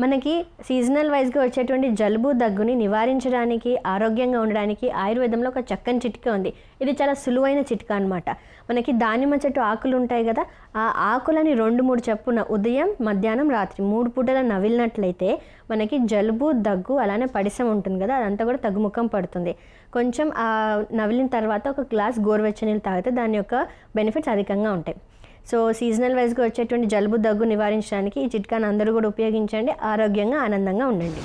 మనకి సీజనల్ వైజ్గా వచ్చేటువంటి జలుబు దగ్గుని నివారించడానికి ఆరోగ్యంగా ఉండడానికి ఆయుర్వేదంలో ఒక చక్కని చిట్కా ఉంది. ఇది చాలా సులువైన చిట్కా అనమాట. మనకి దానిమ్మ చెట్టు ఆకులు ఉంటాయి కదా, ఆ ఆకులని 2-3 చప్పున ఉదయం మధ్యాహ్నం రాత్రి 3 పూటల నవిలినట్లయితే మనకి జలుబు దగ్గు అలానే పడిసం ఉంటుంది కదా, అదంతా కూడా తగ్గుముఖం పడుతుంది. కొంచెం నవిలిన తర్వాత ఒక గ్లాస్ గోరువెచ్చని నీళ్ళు తాగితే దాని యొక్క బెనిఫిట్స్ అధికంగా ఉంటాయి. సో సీజనల్ వైజ్గా వచ్చేటువంటి జలుబు దగ్గు నివారించడానికి ఈ చిట్కాను అందరూ కూడా ఉపయోగించండి. ఆరోగ్యంగా ఆనందంగా ఉండండి.